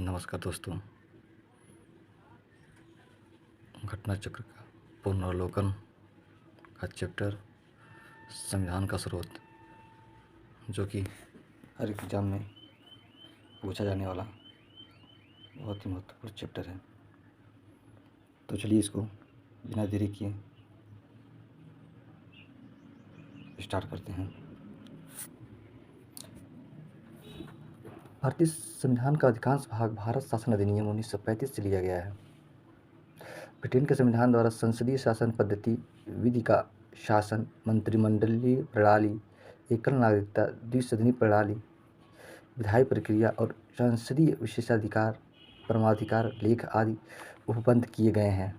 नमस्कार दोस्तों। घटना चक्र का पुनर्वलोकन का चैप्टर संविधान का स्रोत, जो कि हर एक एग्जाम में पूछा जाने वाला बहुत ही महत्वपूर्ण चैप्टर है। तो चलिए इसको बिना देरी किए स्टार्ट करते हैं। भारतीय संविधान का अधिकांश भाग भारत शासन अधिनियम 1935 से लिया गया है। ब्रिटेन के संविधान द्वारा संसदीय शासन पद्धति, विधि का शासन, मंत्रिमंडलीय प्रणाली, एकल नागरिकता, द्विसदनीय प्रणाली, विधायी प्रक्रिया और संसदीय विशेषाधिकार, परमाधिकार लेख आदि उपबंध किए गए हैं।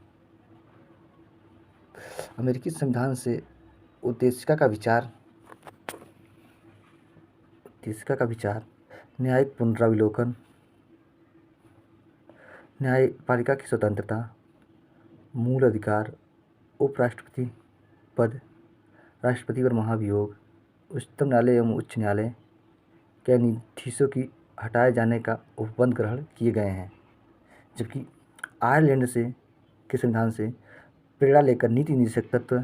अमेरिकी संविधान से उद्देशिका का विचार, न्यायिक पुनरावलोकन, न्यायपालिका की स्वतंत्रता, मूल अधिकार, उपराष्ट्रपति पद, राष्ट्रपति पर महाभियोग, उच्चतम न्यायालय एवं उच्च न्यायालय के न्यायाधीशों की हटाए जाने का उपबंध ग्रहण किए गए हैं। जबकि आयरलैंड के संविधान से प्रेरणा लेकर नीति निर्देशक तत्व,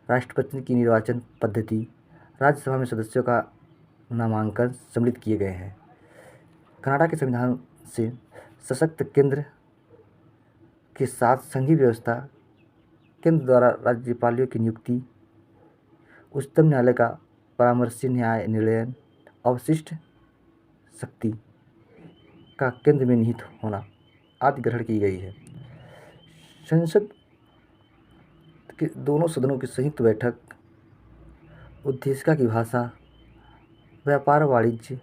राष्ट्रपति की निर्वाचन पद्धति, राज्यसभा में सदस्यों का नामांकन सम्मिलित किए गए हैं। कनाडा के संविधान से सशक्त केंद्र के साथ संघीय व्यवस्था, केंद्र द्वारा राज्यपालों की नियुक्ति, उच्चतम न्यायालय का परामर्शी न्याय निर्णय, अवशिष्ट शक्ति का केंद्र में निहित होना आदि ग्रहण की गई है। संसद के दोनों सदनों की संयुक्त बैठक, उद्देशिका की भाषा, व्यापार वाणिज्य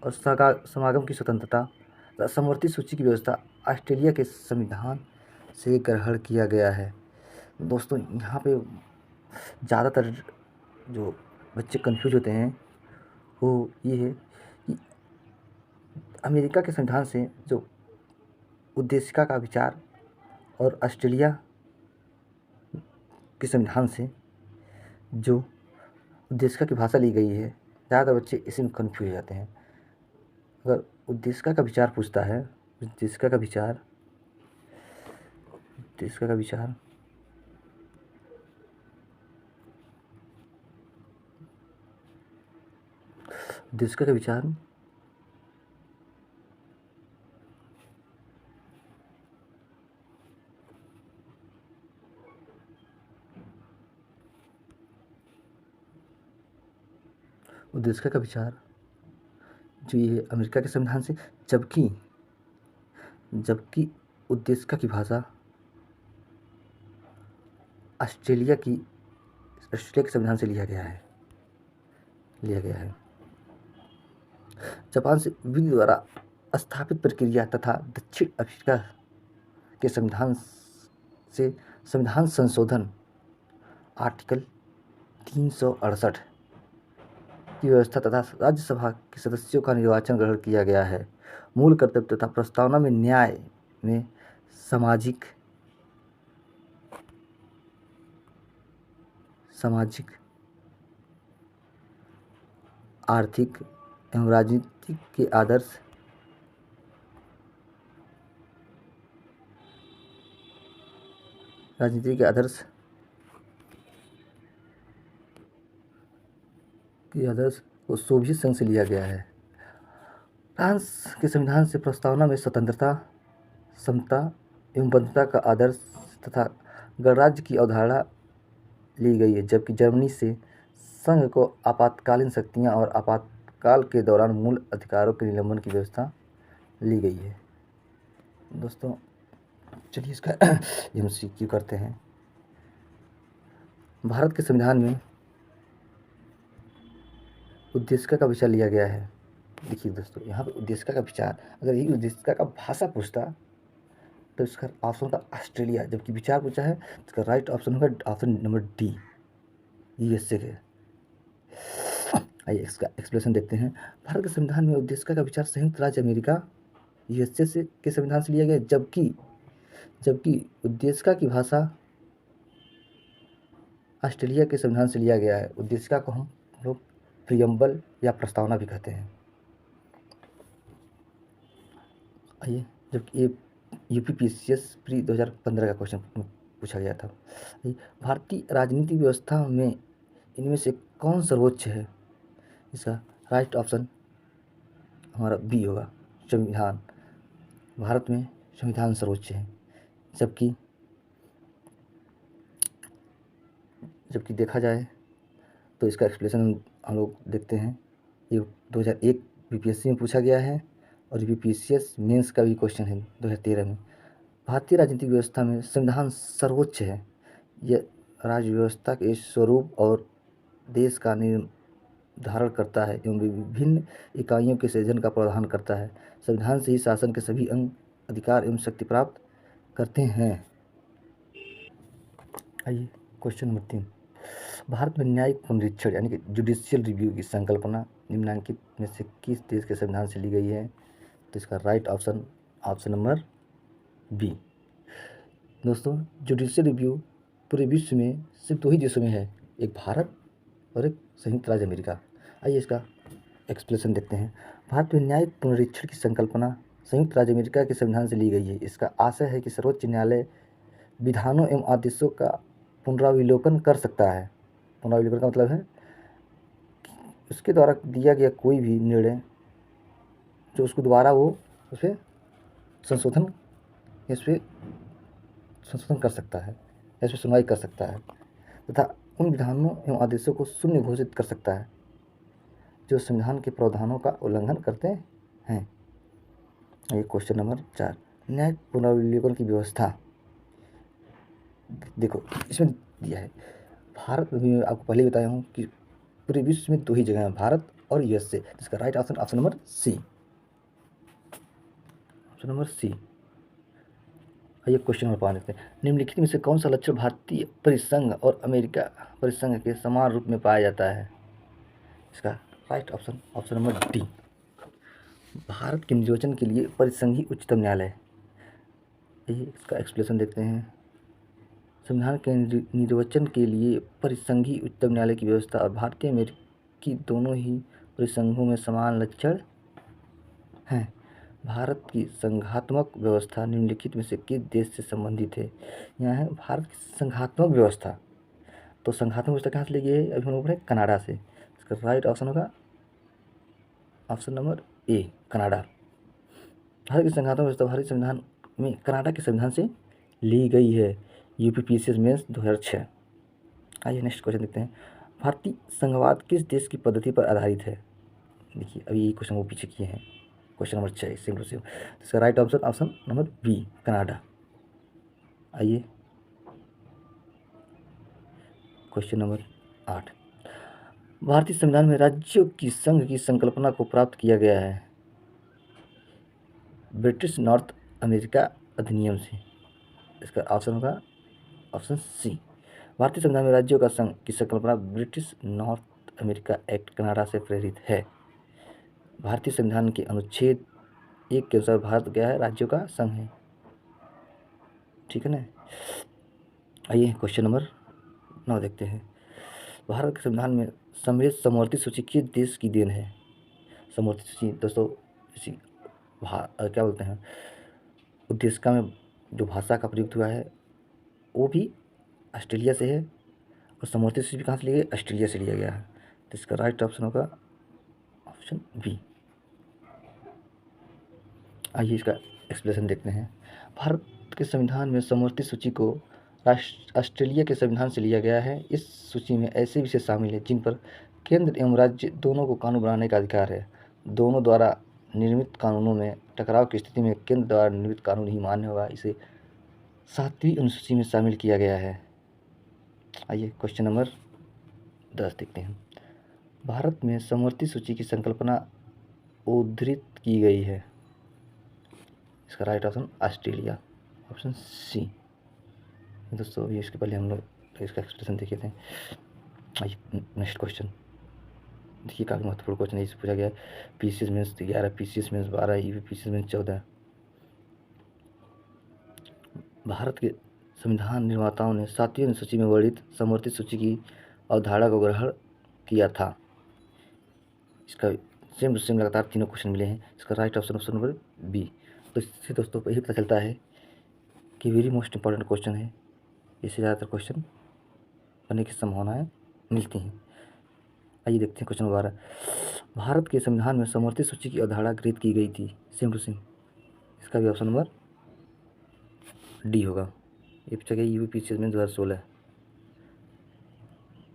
और समागम की स्वतंत्रता तथा समवर्ती सूची की व्यवस्था ऑस्ट्रेलिया के संविधान से ग्रहण किया गया है। दोस्तों, यहाँ पे ज़्यादातर जो बच्चे कंफ्यूज होते हैं वो ये है कि अमेरिका के संविधान से जो उद्देशिका का विचार और ऑस्ट्रेलिया के संविधान से जो उद्देशिका की भाषा ली गई है, ज़्यादातर बच्चे इसी में कंफ्यूज हो जाते हैं। अगर उद्देशिका का विचार पूछता है, उद्देशिका का विचार जो ये है अमेरिका के संविधान से, जबकि उद्देशिका की भाषा ऑस्ट्रेलिया के संविधान से लिया गया है। जापान से विधि द्वारा स्थापित प्रक्रिया तथा दक्षिण अफ्रीका के संविधान से संविधान संशोधन आर्टिकल 368 की व्यवस्था तथा राज्यसभा के सदस्यों का निर्वाचन ग्रहण किया गया है। मूल कर्तव्य तथा प्रस्तावना में न्याय में सामाजिक, आर्थिक एवं राजनीतिक के आदर्श को सोवियत संघ से लिया गया है। फ्रांस के संविधान से प्रस्तावना में स्वतंत्रता, समता एवं बंधुता का आदर्श तथा गणराज्य की अवधारणा ली गई है। जबकि जर्मनी से संघ को आपातकालीन शक्तियां और आपातकाल के दौरान मूल अधिकारों के निलंबन की व्यवस्था ली गई है। दोस्तों, चलिए इसका MCQ करते हैं। भारत के संविधान में उद्देशिका का विचार लिया गया है। देखिए दोस्तों, यहाँ पे उद्देशिका का विचार, अगर यही उद्देशिका का भाषा पूछता तो इसका ऑप्शन होता ऑस्ट्रेलिया। जबकि विचार पूछा है तो इसका राइट ऑप्शन होगा ऑप्शन नंबर डी, USA के। आइए इसका एक्सप्लेनेशन देखते हैं। भारत के संविधान में उद्देशिका का विचार संयुक्त राज्य अमेरिका USA के संविधान से लिया गया, जबकि उद्देशिका की भाषा ऑस्ट्रेलिया के संविधान से लिया गया है। उद्देशिका को हम लोग प्रियम्बल या प्रस्तावना भी कहते हैं। आइए, जबकि ये यूपीपीसीएस प्री 2015 का क्वेश्चन पूछा गया था। भारतीय राजनीतिक व्यवस्था में इनमें से कौन सर्वोच्च है? इसका राइट ऑप्शन हमारा बी होगा, संविधान। भारत में संविधान सर्वोच्च है। जबकि देखा जाए तो इसका एक्सप्लेनेशन हम लोग देखते हैं। ये 2001 बीपीएससी में पूछा गया है और यूपीपीसीएस मेंस का भी क्वेश्चन है 2013 में। भारतीय राजनीतिक व्यवस्था में संविधान सर्वोच्च है। यह राज्य व्यवस्था के स्वरूप और देश का निर्धारण करता है एवं विभिन्न इकाइयों के सृजन का प्रावधान करता है। संविधान से ही शासन के सभी अंग, अधिकार एवं शक्ति प्राप्त करते हैं। आइए, क्वेश्चन नंबर 3। भारत में न्यायिक पुनरीक्षण यानी कि जुडिशियल रिव्यू की संकल्पना निम्नलिखित में से किस देश के संविधान से ली गई है? तो इसका राइट ऑप्शन नंबर बी। दोस्तों, जुडिशियल रिव्यू पूरे विश्व में सिर्फ 2 ही देशों में है, एक भारत और एक संयुक्त राज्य अमेरिका। आइए इसका एक्सप्लेनेशन देखते हैं। भारत में न्यायिक पुनरीक्षण की संकल्पना संयुक्त राज्य अमेरिका के संविधान से ली गई है। इसका आशय है कि सर्वोच्च न्यायालय विधानों एवं आदेशों का पुनरावलोकन कर सकता है। पुनरावलोकन का मतलब है कि उसके द्वारा दिया गया कोई भी निर्णय जो उसको दोबारा वो उस पर संशोधन कर सकता है, इस पर सुनवाई कर सकता है तथा उन विधानों एवं आदेशों को शून्य घोषित कर सकता है जो संविधान के प्रावधानों का उल्लंघन करते हैं। ये क्वेश्चन नंबर 4। न्यायिक पुनरावलोकन की व्यवस्था देखो इसमें दिया है। भारत में आपको पहले बताया हूँ कि पूरे विश्व में 2 ही जगह हैं, भारत और यूएसए। इसका right option number C. Option number C. आइए क्वेश्चन नंबर 5 देखते हैं। निम्नलिखित में से कौन सा लक्षण भारतीय परिसंघ और अमेरिका परिसंघ के समान रूप में पाया जाता है? इसका right option number D. Bharat के निर्वाचन के लिए परिसंघीय उच्चतम न्यायालय। इसका एक्सप्लेनेशन देखते हैं। संविधान के निर्वचन के लिए परिसंघीय उच्चतम न्यायालय की व्यवस्था और भारतीय अमेरिकी दोनों ही परिसंघों में समान लक्षण हैं। भारत की संघात्मक व्यवस्था निम्नलिखित में से किस देश से संबंधित है? यहाँ है भारत की संघात्मक व्यवस्था। तो संघात्मक व्यवस्था कहाँ से ली गई है? अभी हम लोग पढ़े कनाडा से। इसका राइट ऑप्शन होगा option number A, Canada. Bharat की संघात्मक व्यवस्था भारतीय संविधान में कनाडा के संविधान से ली गई है। UPPCS mains 2006। आइए नेक्स्ट क्वेश्चन देखते हैं। भारतीय संघवाद किस देश की पद्धति पर आधारित है? देखिए अभी ये क्वेश्चन वो पीछे किए हैं। Question number 6 same to same. इसका right option number B, Canada. आइए क्वेश्चन नंबर 8। भारतीय संविधान में राज्यों की संघ की संकल्पना को प्राप्त किया गया है ब्रिटिश नॉर्थ अमेरिका अधिनियम से। इसका ऑप्शन होगा ऑप्शन सी। भारतीय संविधान में राज्यों का संघ की संकल्पना British north America act Canada से प्रेरित है। भारतीय संविधान के अनुच्छेद 1 के अनुसार भारत क्या है? राज्यों का संघ है। ठीक है ना। आइए क्वेश्चन नंबर 9 देखते हैं। भारत के संविधान में सम्मिलित समवर्ती सूची किस देश की देन है? समवर्ती सूची दोस्तों क्या बोलते हैं, उद्देशिका में जो भाषा का प्रयुक्त हुआ है वो भी ऑस्ट्रेलिया से है और समवर्ती सूची भी कहाँ से लिया गया? ऑस्ट्रेलिया से लिया गया है। तो इसका राइट ऑप्शन होगा ऑप्शन बी। आइए इसका एक्सप्लेनेशन देखते हैं। भारत के संविधान में समवर्ती सूची को ऑस्ट्रेलिया के संविधान से लिया गया है। इस सूची में ऐसे विषय शामिल हैं जिन पर केंद्र एवं राज्य दोनों को कानून बनाने का अधिकार है। दोनों द्वारा निर्मित कानूनों में टकराव की स्थिति में केंद्र द्वारा निर्मित कानून ही मान्य होगा। इसे 7वीं अनुसूची में शामिल किया गया है। आइए क्वेश्चन नंबर 10 देखते हैं। भारत में समवर्ती सूची की संकल्पना उद्धृत की गई है। इसका right option Australia, option C. दोस्तों ये इसके पहले हम लोग इसका एक्सप्लेनेशन देखे थे। आइए नेक्स्ट क्वेश्चन देखिए, काफ़ी महत्वपूर्ण क्वेश्चन है। इसे पूछा गया है PCS mains 11, PCS mains 12, UPPCS mains 14। Bharat के संविधान निर्माताओं ने 7वीं अनुसूची में वर्णित समवर्ती सूची की अवधारणा को ग्रहण किया था। इसका सेम टू सेम लगातार तीनों क्वेश्चन मिले हैं। इसका राइट ऑप्शन नंबर बी। तो इससे दोस्तों यही पता चलता है कि वेरी मोस्ट इम्पॉर्टेंट क्वेश्चन है, इससे ज़्यादातर क्वेश्चन बनने की संभावनाएँ मिलती हैं। आइए देखते हैं क्वेश्चन 12। भारत के संविधान में समवर्ती सूची की अवधारणा गृहीत की गई थी, सेम टू सेम। इसका भी ऑप्शन नंबर डी होगा। ये पूछा गया यूपी में 2016।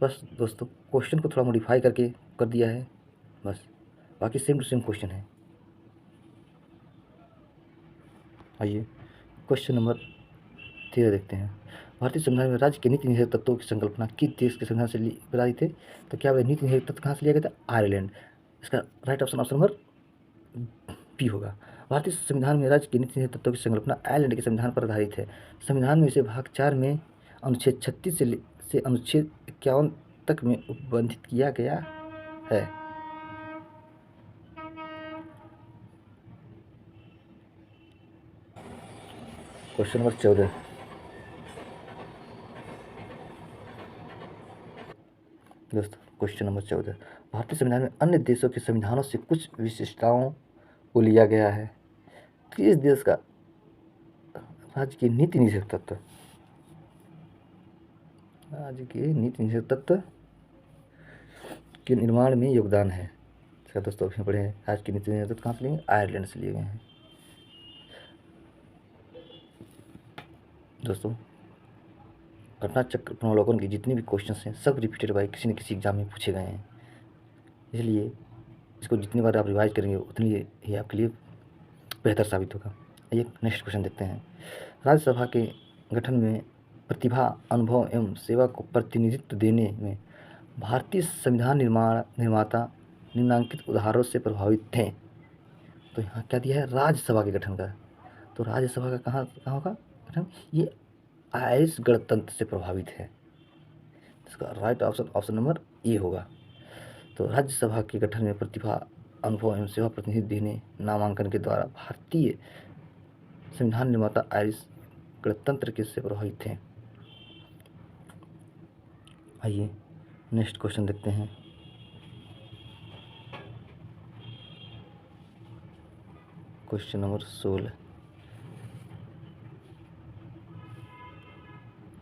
बस दोस्तों क्वेश्चन को थोड़ा मॉडिफाई करके कर दिया है बस, बाकी सेम टू सेम क्वेश्चन है। आइए क्वेश्चन नंबर 13 देखते हैं। भारतीय संविधान में राज्य के नीति निषेध तत्वों की संकल्पना किस देश के संविधान से बताई थे? तो क्या वह नीति निषेध तत्व कहाँ से लिया गया था? आयरलैंड। इसका right option option number B होगा। भारतीय संविधान में राज्य के नीति निषेध तत्वों की संकल्पना आयरलैंड के संविधान पर आधारित है। संविधान में इसे भाग 4 में अनुच्छेद 36 से अनुच्छेद 51 तक में उपबंधित किया गया है। Question number 14। दोस्तों क्वेश्चन नंबर 14। भारतीय संविधान में अन्य देशों के संविधानों से कुछ विशिष्टताओं को लिया गया है। किस देश का राज्य के नीति निषेध तत्व, राज्य के नीति निषेध तत्व के निर्माण में योगदान है? इसका दोस्तों ऑप्शन पढ़े हैं। राज्य के नीति निषेध तत्व कहाँ से लिए? आयरलैंड से लिए गए हैं। दोस्तों घटना चक्र पुनर्वलोकन के जितने भी क्वेश्चन हैं सब रिपीटेड बाय किसी न किसी एग्जाम में पूछे गए हैं, इसलिए इसको जितनी बार आप रिवाइज करेंगे उतनी ही आपके लिए बेहतर साबित होगा। आइए नेक्स्ट क्वेश्चन देखते हैं। राज्यसभा के गठन में प्रतिभा, अनुभव एवं सेवा को प्रतिनिधित्व देने में भारतीय संविधान निर्माता निम्नांकित उदाहरणों से प्रभावित थे। तो यहाँ क्या दिया है? राज्यसभा के गठन का। तो राज्यसभा का कहाँ कहाँ होगा गठन? ये आयरिश गणतंत्र से प्रभावित है। इसका right option option number A होगा। तो राज्यसभा के गठन में प्रतिभा, अनुभव एवं सेवा प्रतिनिधित्व देने नामांकन के द्वारा भारतीय संविधान निर्माता आयरिश गणतंत्र के से प्रभावित थे। आइए नेक्स्ट क्वेश्चन देखते हैं। Question number 16।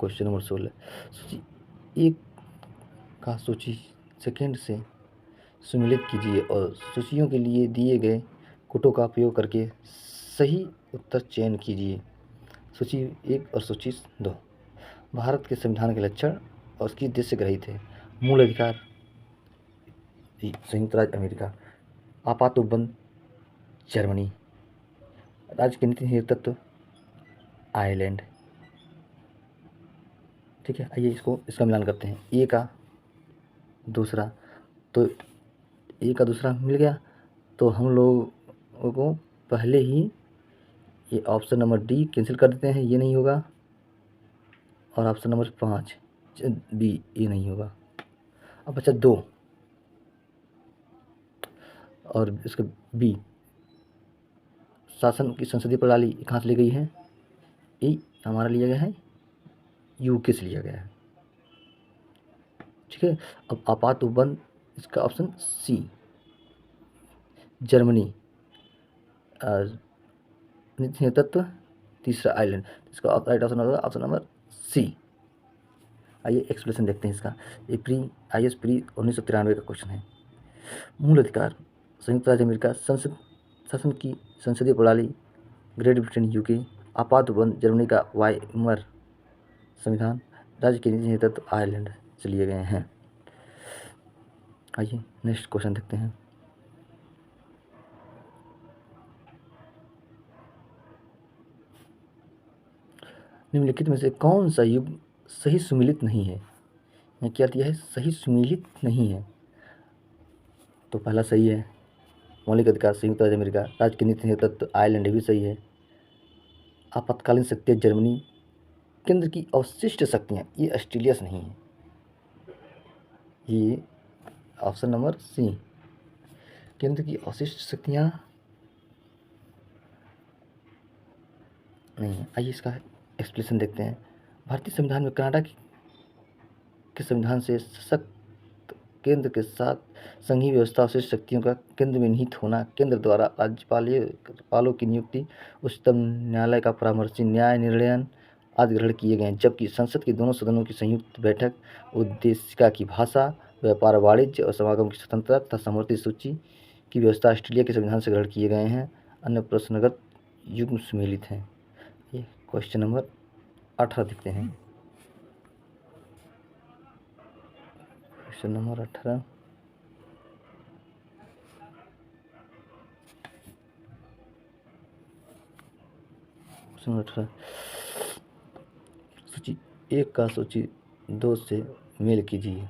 Question number 16। सूची 1 का सूची सेकेंड से सुमेलित कीजिए और सूचियों के लिए दिए गए कोटों का उपयोग करके सही उत्तर चयन कीजिए। सूची 1 और सूची 2। भारत के संविधान के लक्षण और किस देश से ग्रहित है? मूल अधिकार संयुक्त राज्य अमेरिका, आपात उपबंध जर्मनी, राज्य के नीति निषेध तत्व आयरलैंड। ठीक है, आइए इसका मिलान करते हैं। ए का दूसरा, तो ए का दूसरा मिल गया, तो हम लोगों को पहले ही ये ऑप्शन नंबर डी कैंसिल कर देते हैं, ये नहीं होगा। और ऑप्शन नंबर 5 बी, ये नहीं होगा। अब बचा 2 और इसका बी, शासन की संसदीय प्रणाली कहाँ से ली गई है? ये हमारा लिया गया है यूके से लिया गया है। ठीक है, अब आपात उपबंध, इसका ऑप्शन सी जर्मनी, नीति तत्व तीसरा आइलैंड, इसका राइट ऑप्शन होगा ऑप्शन नंबर सी। आइए एक्सप्लेनेशन देखते हैं इसका। ये प्री IAS प्री 1993 का क्वेश्चन है। मूल अधिकार संयुक्त राज्य अमेरिका, संसद शासन की संसदीय प्रणाली ग्रेट ब्रिटेन यूके, आपात उपबंध जर्मनी का वाइमर संविधान, राज्य के नीति तत्व आयरलैंड से लिए गए हैं। आइए नेक्स्ट क्वेश्चन देखते हैं। निम्नलिखित में से कौन सा युग सही सुमेलित नहीं है? यहाँ क्या दिया है? सही सुमेलित नहीं है। तो पहला सही है, मौलिक अधिकार संयुक्त राज्य अमेरिका, राज्य के नीति तत्व आयरलैंड भी सही है। आपातकालीन शक्तियाँ जर्मनी, केंद्र की अवशिष्ट शक्तियाँ ये ऑस्ट्रेलिया से नहीं है। ये ऑप्शन नंबर सी, केंद्र की अवशिष्ट शक्तियाँ नहीं है। आइए इसका एक्सप्लेनेशन देखते हैं। भारतीय संविधान में कनाडा के संविधान से सशक्त केंद्र के साथ संघीय व्यवस्था और शेष शक्तियों का केंद्र में निहित होना, केंद्र द्वारा राज्यपालों की नियुक्ति, उच्चतम न्यायालय का परामर्शी न्याय निर्णयन आदि ग्रहण किए गए, जबकि संसद के दोनों सदनों की संयुक्त बैठक, उद्देशिका की भाषा, व्यापार, वाणिज्य और समागम की स्वतंत्रता तथा समवर्ती सूची की व्यवस्था ऑस्ट्रेलिया के संविधान से ग्रहण किए गए हैं। अन्य प्रश्नगत युग्म सुमेलित हैं। ये क्वेश्चन नंबर 18 देखते हैं। क्वेश्चन नंबर 18 सूची 1 का सूची 2 से मेल कीजिए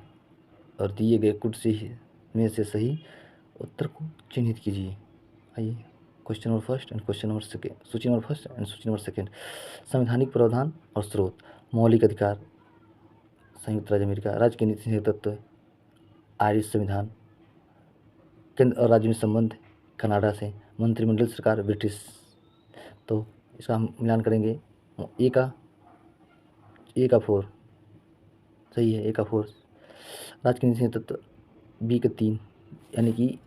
और दिए गए कुर्सी में से सही उत्तर को चिन्हित कीजिए। आइए question number first and question number second, सूची नंबर फर्स्ट एंड सूची नंबर सेकेंड। संवैधानिक प्रावधान और स्रोत। मौलिक अधिकार संयुक्त राज्य अमेरिका, राज्य के नीति तत्व आयरिश संविधान, केंद्र और राज्य में संबंध कनाडा से, मंत्रिमंडल सरकार ब्रिटिश। तो इसका हम मिलान करेंगे। ए का 4 सही है, ए का 4। राज्य के नीति तत्व बी का 3, यानी कि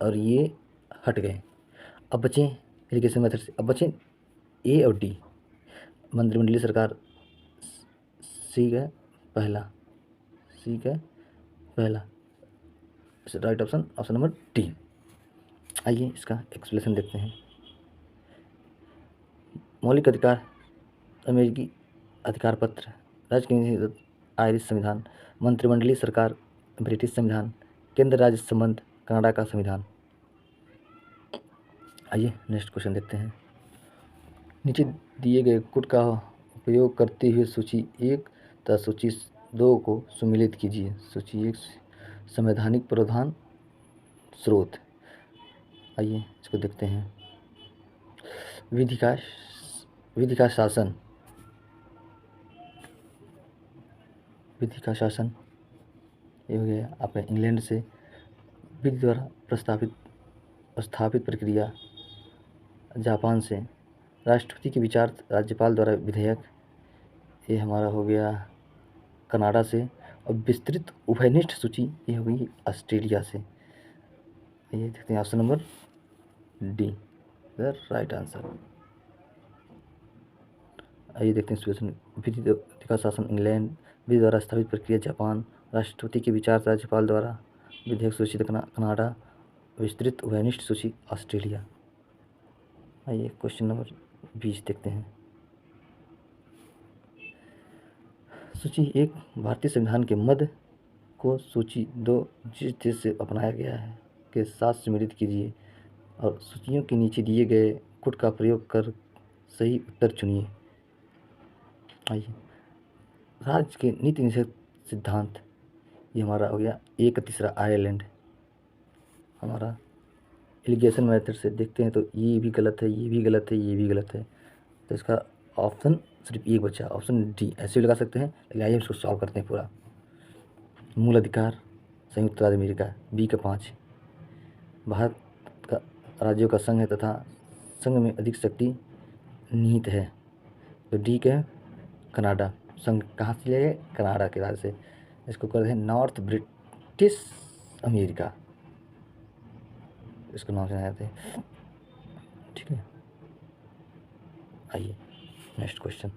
और ये हट गए। अब बचे इरिगेशन मेथड से, अब बचे ए और डी। मंत्रिमंडलीय सरकार सी का पहला, राइट ऑप्शन नंबर डी। आइए इसका एक्सप्लेनेशन देखते हैं। मौलिक अधिकार अमेरिकी अधिकार पत्र, राज्य के नीति आयरिश संविधान, मंत्रिमंडलीय सरकार ब्रिटिश संविधान, केंद्र राज्य संबंध कनाडा का संविधान। आइए नेक्स्ट क्वेश्चन देखते हैं। नीचे दिए गए कोड का उपयोग करते हुए सूची 1 तथा सूची 2 को सुमेलित कीजिए। सूची 1 संवैधानिक प्रावधान स्रोत। आइए इसको देखते हैं। विधि का शासन, ये हो गया आपका इंग्लैंड से। विधि द्वारा स्थापित प्रक्रिया जापान से। राष्ट्रपति के विचार राज्यपाल द्वारा विधेयक, ये हमारा हो गया कनाडा से। और विस्तृत उभयनिष्ठ सूची ये हो गई ऑस्ट्रेलिया से। ये देखते हैं option number D the right answer. आइए देखते हैं विधि का शासन इंग्लैंड, विधि द्वारा स्थापित प्रक्रिया जापान, राष्ट्रपति के विचार राज्यपाल द्वारा विधेयक सूची कनाडा, विस्तृत उभयनिष्ठ सूची ऑस्ट्रेलिया। आइए क्वेश्चन नंबर 20 देखते हैं। सूची 1 भारतीय संविधान के मद को सूची 2 जिस देश से अपनाया गया है के साथ सम्मिलित कीजिए और सूचियों के नीचे दिए गए कोड का प्रयोग कर सही उत्तर चुनिए। आइए राज्य के नीति निषेध सिद्धांत, ये हमारा हो गया 1 आयरलैंड। हमारा इरिगेशन मेथड से देखते हैं तो ये भी गलत है, ये भी गलत है, ये भी गलत है। तो इसका ऑप्शन सिर्फ एक बचा, ऑप्शन डी। ऐसे भी लगा सकते हैं, लेकिन आइए इसको सॉल्व करते हैं पूरा। मूल अधिकार संयुक्त राज्य अमेरिका, बी का 5। भारत का राज्यों का संघ है तथा संघ में अधिक शक्ति निहित है, तो डी का कनाडा। संघ कहाँ से लिया गया? कनाडा के राज्य से। इसको करते हैं नॉर्थ ब्रिटिश अमेरिका, इसका नाम से आते हैं। ठीक है, आइए नेक्स्ट क्वेश्चन।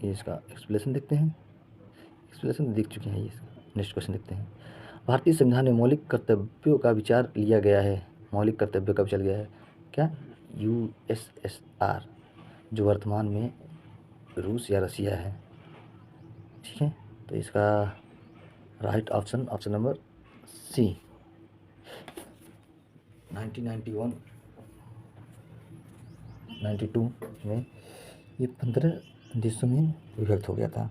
ये इसका एक्सप्लेनेशन देखते हैं। एक्सप्लेनेशन देख चुके हैं, ये नेक्स्ट क्वेश्चन देखते हैं। भारतीय संविधान में मौलिक कर्तव्यों का विचार लिया गया है। मौलिक कर्तव्यों का विचार लिया है क्या? USSR, जो वर्तमान में रूस या रसिया है। ठीक है, तो इसका राइट ऑप्शन नंबर सी। 1991 92 में ये 15 देशों में विभक्त हो गया था।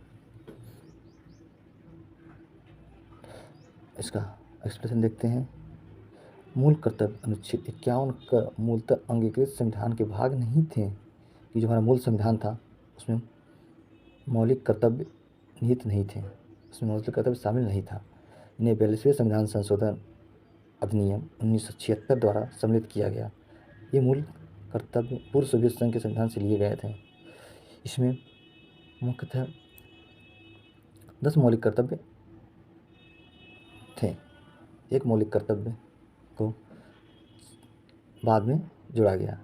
इसका एक्सप्लेनेशन देखते हैं। मूल कर्तव्य अनुच्छेद 51 का मूलतः अंगीकृत संविधान के भाग नहीं थे कि जो हमारा मूल संविधान था उसमें मौलिक कर्तव्य निहित नहीं थे, उसमें मौलिक कर्तव्य शामिल नहीं था। इन्हें 42वें संविधान संशोधन अधिनियम 1976 द्वारा सम्मिलित किया गया। ये मूल कर्तव्य पूर्व सोवियत संघ के संविधान से लिए गए थे। इसमें मुख्यतः 10 मौलिक कर्तव्य थे। एक मौलिक कर्तव्य को बाद में जोड़ा गया।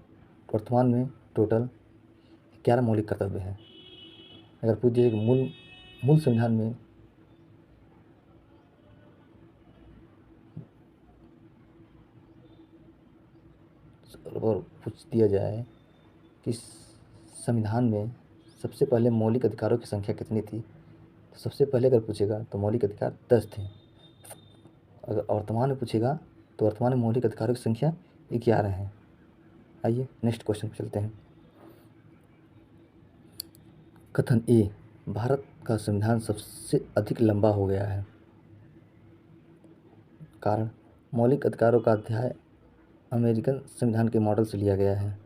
वर्तमान में टोटल 11 मौलिक कर्तव्य हैं। अगर पूछ दिया कि मूल संविधान में और पूछ दिया जाए कि संविधान में सबसे पहले मौलिक अधिकारों की संख्या कितनी थी, तो सबसे पहले अगर पूछेगा तो मौलिक अधिकार 10 थे। अगर वर्तमान में पूछेगा तो वर्तमान में मौलिक अधिकारों की संख्या 11 है। आइए नेक्स्ट क्वेश्चन पर चलते हैं। कथन ए, भारत का संविधान सबसे अधिक लंबा हो गया है। कारण, मौलिक अधिकारों का अध्याय अमेरिकन संविधान के मॉडल से लिया गया है।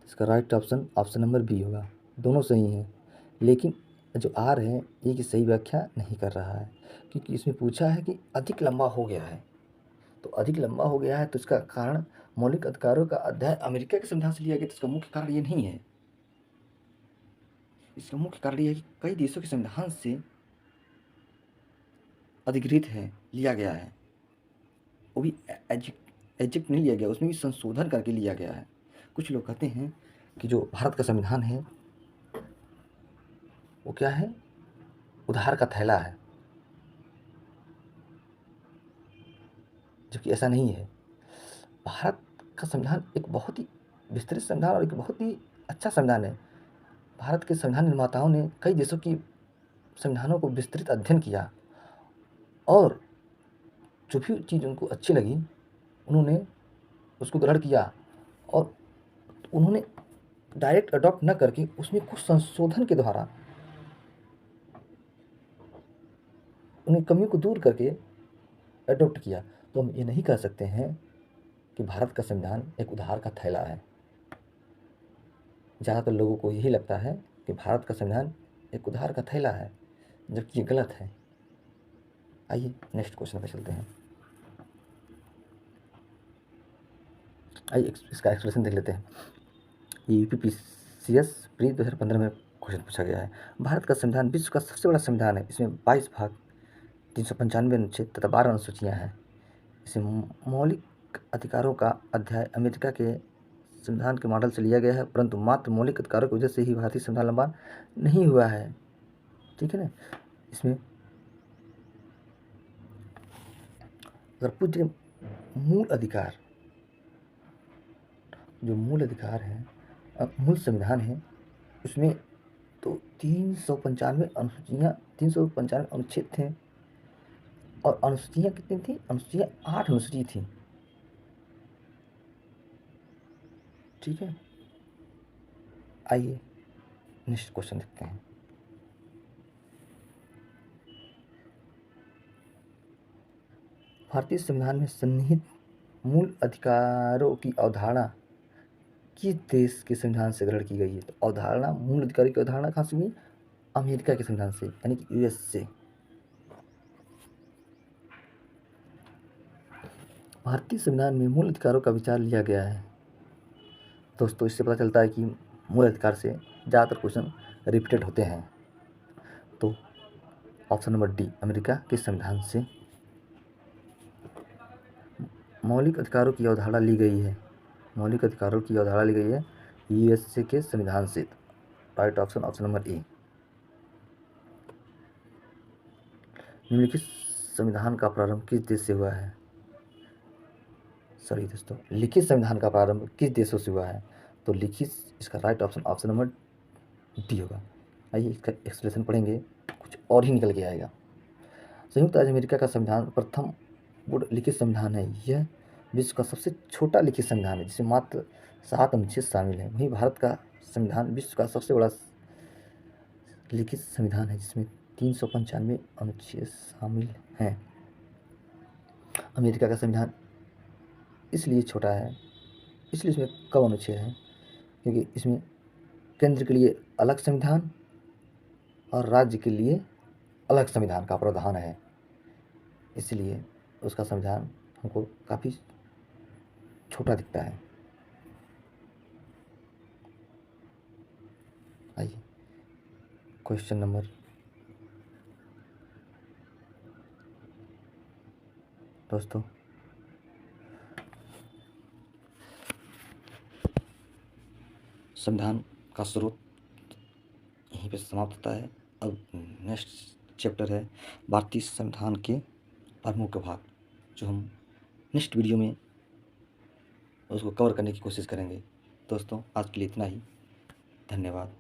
इसका राइट ऑप्शन नंबर बी होगा। दोनों सही हैं, लेकिन जो आर है ये की सही व्याख्या नहीं कर रहा है, क्योंकि इसमें पूछा है कि अधिक लंबा हो गया है। तो अधिक लंबा हो गया है तो इसका कारण मौलिक अधिकारों का अध्याय अमेरिका के संविधान से लिया गया, तो इसका मुख्य कारण ये नहीं है। इसका मुख्य कारण यह है कि कई देशों के संविधान से अधिकृत है, लिया गया है। वो भी एजेक्ट नहीं लिया गया, उसमें भी संशोधन करके लिया गया है। कुछ लोग कहते हैं कि जो भारत का संविधान है वो क्या है, उधार का थैला है, जबकि ऐसा नहीं है। भारत का संविधान एक बहुत ही विस्तृत संविधान और एक बहुत ही अच्छा संविधान है। भारत के संविधान निर्माताओं ने कई देशों की संविधानों को विस्तृत अध्ययन किया और जो भी चीज़ उनको अच्छी लगी उन्होंने उसको दृढ़ किया, और उन्होंने डायरेक्ट अडॉप्ट न करके उसमें कुछ संशोधन के द्वारा उन्हें कमियों को दूर करके अडॉप्ट किया। तो हम ये नहीं कह सकते हैं कि भारत का संविधान एक उधार का थैला है। ज़्यादातर लोगों को यही लगता है कि भारत का संविधान एक उधार का थैला है, जबकि ये गलत है। आइए नेक्स्ट क्वेश्चन पर चलते हैं। आइए इसका एक्सप्लेनेशन देख लेते हैं। ये UPPCS प्री 2015 में क्वेश्चन पूछा गया है। भारत का संविधान विश्व का सबसे बड़ा संविधान है। इसमें 22 भाग, 395 अनुच्छेद तथा 12 अनुसूचियाँ हैं। इसे मौलिक अधिकारों का अध्याय अमेरिका के संविधान के मॉडल से लिया गया है, परंतु मात्र मौलिक अधिकारों की वजह से ही भारतीय संविधान लंबा नहीं हुआ है। ठीक है ना। इसमें अगर पूछ मूल अधिकार, जो मूल अधिकार है, मूल संविधान है, उसमें तो 395 अनुसूचियाँ, 395 अनुच्छेद थे, और अनुसूचियाँ कितनी थी? अनुसूचियाँ 8 अनुसूची थी। ठीक है। आइए नेक्स्ट क्वेश्चन देखते हैं। भारतीय संविधान में सन्निहित मूल अधिकारों की अवधारणा किस देश के संविधान से ग्रहण की गई है? तो अवधारणा, मूल अधिकारों की अवधारणा कहाँ से हुई? अमेरिका के संविधान से, यानी कि US से। भारतीय संविधान में मूल अधिकारों का विचार लिया गया है। दोस्तों, इससे पता चलता है कि मूल अधिकार से ज़्यादातर क्वेश्चन रिपीटेड होते हैं। तो ऑप्शन नंबर डी, अमेरिका के संविधान से मौलिक अधिकारों की अवधारणा ली गई है। मौलिक अधिकारों की अवधारणा ली गई है USA के संविधान से। Right option number A. निम्नलिखित संविधान का प्रारंभ किस देश से हुआ है? सॉरी दोस्तों, लिखित संविधान का प्रारंभ किस देशों से हुआ है? तो लिखित, इसका राइट ऑप्शन नंबर डी होगा। आइए इसका एक्सप्लेनेशन पढ़ेंगे, कुछ और ही निकल के आएगा। संयुक्त राज्य अमेरिका का संविधान प्रथम पूर्ण लिखित संविधान है। यह विश्व का सबसे छोटा लिखित संविधान है, जिसमें मात्र 7 अनुच्छेद शामिल हैं। वहीं भारत का संविधान विश्व का सबसे बड़ा लिखित संविधान है, जिसमें 395 अनुच्छेद शामिल हैं। अमेरिका का संविधान इसलिए छोटा है, इसलिए इसमें कम अनुच्छेद हैं, क्योंकि इसमें केंद्र के लिए अलग संविधान और राज्य के लिए अलग संविधान का प्रावधान है। इसलिए उसका संविधान हमको काफ़ी छोटा दिखता है। क्वेश्चन नंबर दोस्तों संविधान का स्रोत यहीं पे समाप्त होता है। अब नेक्स्ट चैप्टर है भारतीय संविधान के प्रमुख भाग, जो हम नेक्स्ट वीडियो में उसको कवर करने की कोशिश करेंगे। दोस्तों आज के लिए इतना ही। धन्यवाद।